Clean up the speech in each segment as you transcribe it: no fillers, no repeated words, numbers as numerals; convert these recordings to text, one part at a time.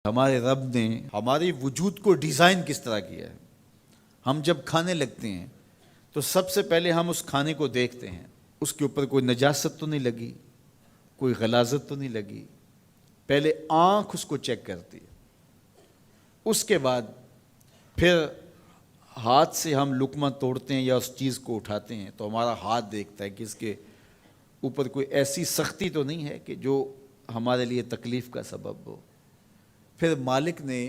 ہمارے رب نے ہمارے وجود کو ڈیزائن کس طرح کیا ہے۔ ہم جب کھانے لگتے ہیں تو سب سے پہلے ہم اس کھانے کو دیکھتے ہیں، اس کے اوپر کوئی نجاست تو نہیں لگی، کوئی غلاظت تو نہیں لگی۔ پہلے آنکھ اس کو چیک کرتی ہے، اس کے بعد پھر ہاتھ سے ہم لقمہ توڑتے ہیں یا اس چیز کو اٹھاتے ہیں تو ہمارا ہاتھ دیکھتا ہے کہ اس کے اوپر کوئی ایسی سختی تو نہیں ہے کہ جو ہمارے لیے تکلیف کا سبب ہو۔ پھر مالک نے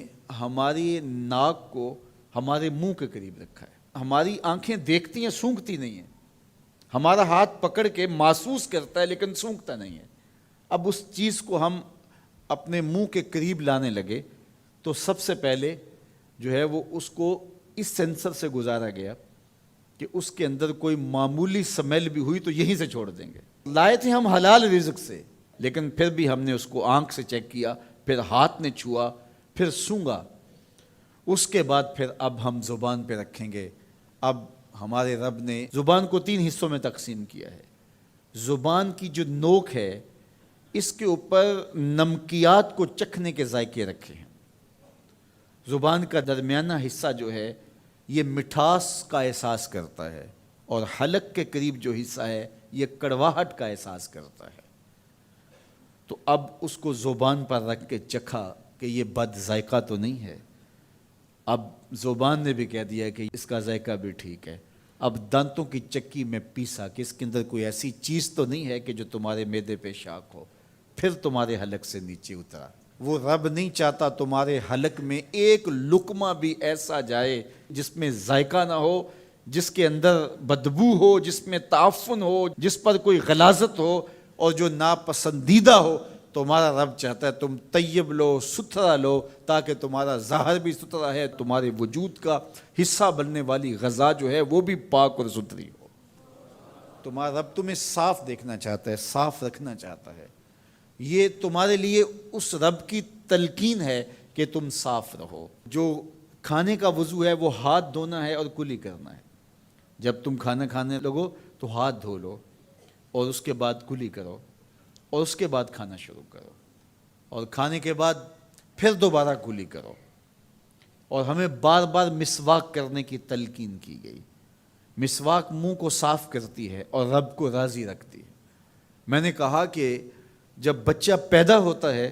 ہماری ناک کو ہمارے منہ کے قریب رکھا ہے۔ ہماری آنکھیں دیکھتی ہیں، سونگھتی نہیں ہیں۔ ہمارا ہاتھ پکڑ کے محسوس کرتا ہے لیکن سونگھتا نہیں ہے۔ اب اس چیز کو ہم اپنے منہ کے قریب لانے لگے تو سب سے پہلے جو ہے وہ اس کو اس سینسر سے گزارا گیا کہ اس کے اندر کوئی معمولی سمیل بھی ہوئی تو یہیں سے چھوڑ دیں گے۔ لائے تھے ہم حلال رزق سے، لیکن پھر بھی ہم نے اس کو آنکھ سے چیک کیا، پھر ہاتھ نے چھوا، پھر سونگا۔ اس کے بعد پھر اب ہم زبان پہ رکھیں گے۔ اب ہمارے رب نے زبان کو 3 حصوں میں تقسیم کیا ہے۔ زبان کی جو نوک ہے اس کے اوپر نمکیات کو چکھنے کے ذائقے رکھے ہیں۔ زبان کا درمیانہ حصہ جو ہے یہ مٹھاس کا احساس کرتا ہے، اور حلق کے قریب جو حصہ ہے یہ کڑواہٹ کا احساس کرتا ہے۔ تو اب اس کو زبان پر رکھ کے چکھا کہ یہ بد ذائقہ تو نہیں ہے۔ اب زبان نے بھی کہہ دیا کہ اس کا ذائقہ بھی ٹھیک ہے۔ اب دانتوں کی چکی میں پیسا کہ اس کے اندر کوئی ایسی چیز تو نہیں ہے کہ جو تمہارے معدے پہ شاق ہو، پھر تمہارے حلق سے نیچے اترا۔ وہ رب نہیں چاہتا تمہارے حلق میں ایک لقمہ بھی ایسا جائے جس میں ذائقہ نہ ہو، جس کے اندر بدبو ہو، جس میں تعفن ہو، جس پر کوئی غلاظت ہو اور جو ناپسندیدہ ہو۔ تمہارا رب چاہتا ہے تم طیب لو، ستھرا لو، تاکہ تمہارا ظاہر بھی ستھرا ہے، تمہارے وجود کا حصہ بننے والی غذا جو ہے وہ بھی پاک اور ستھری ہو۔ تمہارا رب تمہیں صاف دیکھنا چاہتا ہے، صاف رکھنا چاہتا ہے۔ یہ تمہارے لیے اس رب کی تلقین ہے کہ تم صاف رہو۔ جو کھانے کا وضو ہے وہ ہاتھ دھونا ہے اور کلی کرنا ہے۔ جب تم کھانا کھانے لگو تو ہاتھ دھو لو اور اس کے بعد کلی کرو، اور اس کے بعد کھانا شروع کرو، اور کھانے کے بعد پھر دوبارہ کلی کرو۔ اور ہمیں بار بار مسواک کرنے کی تلقین کی گئی۔ مسواک منہ کو صاف کرتی ہے اور رب کو راضی رکھتی ہے۔ میں نے کہا کہ جب بچہ پیدا ہوتا ہے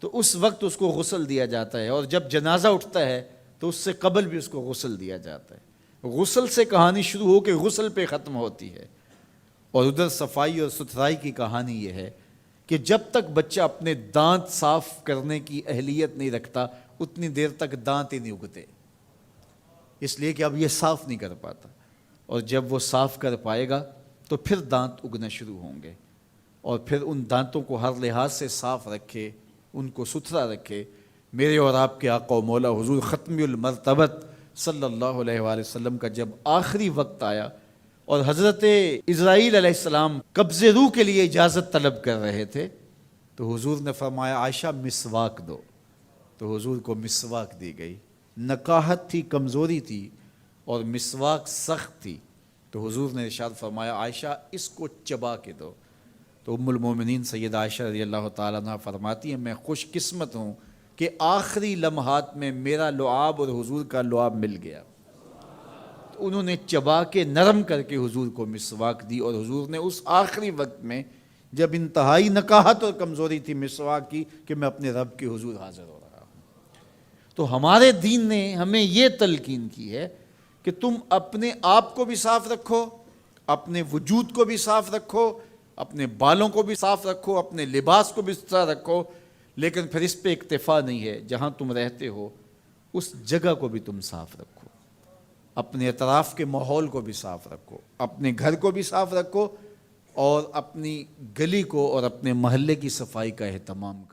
تو اس وقت اس کو غسل دیا جاتا ہے، اور جب جنازہ اٹھتا ہے تو اس سے قبل بھی اس کو غسل دیا جاتا ہے۔ غسل سے کہانی شروع ہو کے غسل پہ ختم ہوتی ہے۔ اور ادھر صفائی اور ستھرائی کی کہانی یہ ہے کہ جب تک بچہ اپنے دانت صاف کرنے کی اہلیت نہیں رکھتا اتنی دیر تک دانت ہی نہیں اگتے، اس لیے کہ اب یہ صاف نہیں کر پاتا، اور جب وہ صاف کر پائے گا تو پھر دانت اگنا شروع ہوں گے۔ اور پھر ان دانتوں کو ہر لحاظ سے صاف رکھے، ان کو ستھرا رکھے۔ میرے اور آپ کے آقا و مولا حضور ختم المرتبت صلی اللہ علیہ وآلہ وسلم کا جب آخری وقت آیا اور حضرت اسرائیل علیہ السلام قبض روح کے لیے اجازت طلب کر رہے تھے تو حضور نے فرمایا عائشہ مسواک دو، تو حضور کو مسواک دی گئی۔ نکاحت تھی، کمزوری تھی، اور مسواک سخت تھی، تو حضور نے ارشاد فرمایا عائشہ اس کو چبا کے دو۔ تو ام المومنین سیدہ عائشہ رضی اللہ تعالیٰ عنہ فرماتی ہیں میں خوش قسمت ہوں کہ آخری لمحات میں میرا لعاب اور حضور کا لعاب مل گیا۔ تو انہوں نے چبا کے نرم کر کے حضور کو مسواک دی، اور حضور نے اس آخری وقت میں جب انتہائی نکاحت اور کمزوری تھی مسواک کی کہ میں اپنے رب کے حضور حاضر ہو رہا ہوں۔ تو ہمارے دین نے ہمیں یہ تلقین کی ہے کہ تم اپنے آپ کو بھی صاف رکھو، اپنے وجود کو بھی صاف رکھو، اپنے بالوں کو بھی صاف رکھو، اپنے لباس کو بھی ستھرا رکھو، لیکن پھر اس پہ اکتفا نہیں ہے۔ جہاں تم رہتے ہو اس جگہ کو بھی تم صاف رکھو، اپنے اطراف کے ماحول کو بھی صاف رکھو، اپنے گھر کو بھی صاف رکھو، اور اپنی گلی کو اور اپنے محلے کی صفائی کا اہتمام کرو۔